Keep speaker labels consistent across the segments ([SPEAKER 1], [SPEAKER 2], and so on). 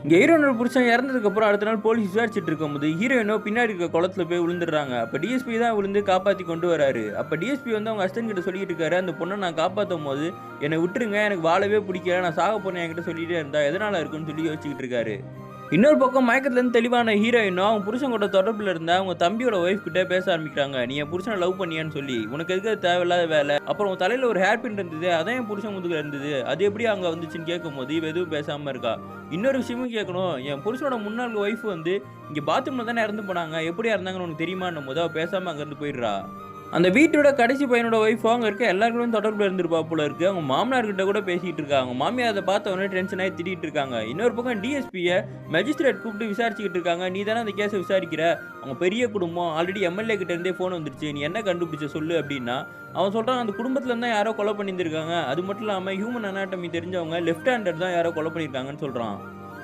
[SPEAKER 1] இங்கே ஹீரோயினோட புருஷன் இறந்ததுக்கப்புறம் அடுத்த நாள் போலீஸ் விசாரிச்சுட்டு இருக்கும்போது ஹீரோயினோ பின்னாடி இருக்க குளத்துல போய் விழுந்துடுறாங்க. அப்போ டிஎஸ்பி தான் விழுந்து காப்பாற்றி கொண்டு வராரு. அப்போ டிஎஸ்பி வந்து அவங்க ஹஸ்பண்ட் கிட்ட சொல்லிட்டு இருக்காரு, அந்த பொண்ணை நான் காப்பாற்றும் போது என்னை விட்டுருங்க, எனக்கு வாழவே பிடிக்கல, நான் சாக போனேன் என்கிட்ட சொல்லிட்டே இருந்தா எதனால இருக்குன்னு சொல்லி யோசிச்சுக்கிட்டு இருக்காரு. இன்னொரு பக்கம் மயக்கத்துலேருந்து தெளிவான ஹீரோயினும் அவங்க புருஷன் கூட தொடர்பில் இருந்த அவங்க தம்பியோட ஒய்ஃப் கிட்டே பேச ஆரம்பிக்கிறாங்க. நீ என் புருஷனை லவ் பண்ணியான்னு சொல்லி, உனக்கு எதுக்கு அது தேவையில்லாத வேலை, அப்புறம் உன் தலையில் ஒரு ஹேர் பின் இருந்தது, அதான் என் புருஷன் முதுகில் இருந்தது, அது எப்படி அங்கே வந்துச்சுன்னு கேட்கும்போது இவ எதுவும் பேசாமல் இருக்கா. இன்னொரு விஷயமும் கேட்கணும், என் புருஷனோட முன்னாள் ஒய்ஃப் வந்து இங்கே பாத்ரூமில் தானே இறந்து போனாங்க, எப்படி இறந்தாங்கன்னு உனக்கு தெரியுமான்னும் போது அவள் பேசாமல் அங்கேருந்து போயிடுறா. அந்த வீட்டோட கடைசி பையனோட ஒய்ஃப் அங்கே இருக்க எல்லாருக்கும் தொடர்பில் இருந்திருப்பா போல இருக்கு. அவங்க மாமனார்கிட்ட கூட பேசிகிட்டு இருக்காங்க. மாமியார் அதை பார்த்த உடனே டென்ஷன் ஆகி திட்டிகிட்டு இருக்காங்க. இன்னொரு பக்கம் டிஎஸ்பியை மேஜிஸ்ட்ரேட் கூப்பிட்டு விசாரிச்சுக்கிட்டு இருக்காங்க. நீ தானே அந்த கேஸை விசாரிக்கிற, அவங்க பெரிய குடும்பம், ஆல்ரெடி எம்எல்ஏ கிட்ட இருந்தே ஃபோன் வந்துருச்சு, நீ என்ன கண்டுபிடிச்ச சொல்லு அப்படின்னா அவன் சொல்கிறான், அந்த குடும்பத்தில் இருந்தால் யாரோ கொலை பண்ணியிருந்திருக்காங்க, அது மட்டும் இல்லாமல் ஹியூமன் அனாட்டமி தெரிஞ்சவங்க லெஃப்ட் ஹேண்டர் தான் யாரோ கொலை பண்ணியிருக்காங்கன்னு சொல்கிறான்.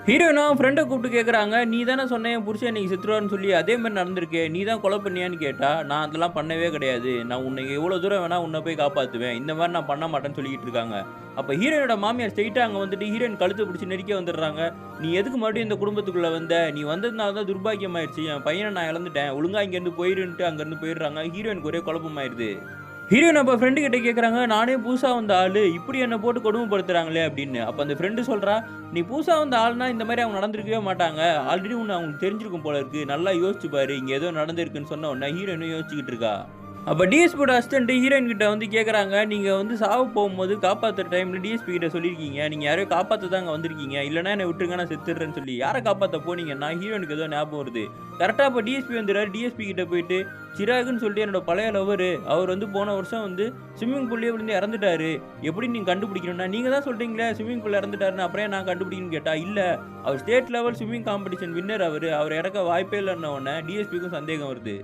[SPEAKER 1] ஹீரோயினா ஃப்ரெண்டை கூப்பிட்டு கேட்குறாங்க, நீ தானே சொன்னேன் என் புருஷன் இன்னைக்கு செத்துருவான்னு சொல்லி, அதே மாதிரி நடந்திருக்கு, நீ தான் கொலை பண்ணியான்னு கேட்டால் நான் அதெல்லாம் பண்ணவே கிடையாது, நான் உன்னை எவ்வளோ தூரம் வேணால் உன்னை போய் காப்பாற்றுவேன், இந்த மாதிரி நான் பண்ண மாட்டேன்னு சொல்லிக்கிட்டு இருக்காங்க. அப்போ ஹீரோயினோட மாமியார் ஸ்ட்ரெயிட்டாக அங்கே வந்துட்டு ஹீரோயின் கழுத்தை பிடிச்சி நெருக்கி வந்துடுறாங்க. நீ எதுக்கு மறுபடியும் இந்த குடும்பத்துக்குள்ளே வந்த, நீ வந்ததுனால தான் துர்பாக்கியமாயிடுச்சு, என் பையனை நான் இழந்துட்டேன், ஒழுங்காக இங்கேருந்து போயிடுன்ட்டு அங்கேருந்து போயிடுறாங்க. ஹீரோயினுக்கு ஒரே குழப்பமாயிருது. ஹீரோயின் அப்போ ஃப்ரெண்டு கிட்ட கேட்குறாங்க, நானே புதுசாக வந்த ஆள் இப்படி என்னை போட்டு கொடுமைப்படுத்துறாங்களே அப்படின்னு. அப்போ அந்த ஃப்ரெண்டு சொல்கிறா, நீ புதுசாக வந்த ஆள்னா இந்த மாதிரி அவங்க நடந்திருக்கவே மாட்டாங்க, ஆல்ரெடி ஒன்று அவங்களுக்கு தெரிஞ்சிருக்கும் போல இருக்குது, நல்லா யோசிச்சு பாரு, இங்கே ஏதோ நடந்திருக்குன்னு சொன்ன உடனே ஹீரோயினும் யோசிச்சுக்கிட்டு இருக்கா. அப்போ டிஎஸ்பியோட அசிஸ்டன்ட் ஹீரோயின் கிட்ட வந்து கேட்குறாங்க, நீங்கள் வந்து சாவு போகும்போது காப்பாற்றுற டைமில் டிஎஸ்பி கிட்ட சொல்லியிருக்கீங்க, நீங்கள் யாரையும் காப்பாற்ற தான் அங்கே வந்திருக்கீங்க, இல்லைனா என்னை விட்டுருங்க நான் செத்துடுறேன்னு சொல்லி. யாரை காப்பாற்ற போனீங்கன்னா ஹீரோயினுக்கு ஏதோ ஞாபகம் வருது. கரெக்டாக இப்போ டிஎஸ்பி வந்துடுறாரு. டிஎஸ்பி கிட்ட போயிட்டு, சிராகுன்னு சொல்லிட்டு என்னோட பழைய லவர், அவர் வந்து போன வருஷம் வந்து ஸ்விம்மிங் பூல்லேயே விழுந்து இறந்துட்டாரு, எப்படி நீங்கள் கண்டுபிடிக்கணும்னா, நீங்கள் தான் சொல்கிறீங்களே ஸ்விம்மிங் பூலில் இறந்துட்டாருன்னு, அப்புறம் நான் கண்டுபிடிக்கணும்னு கேட்டால், இல்லை அவர் state level swimming competition winner, அவர் இறக்க வாய்ப்பே இல்லைன்ன உடனே டிஎஸ்பிக்கும் சந்தேகம் வருது.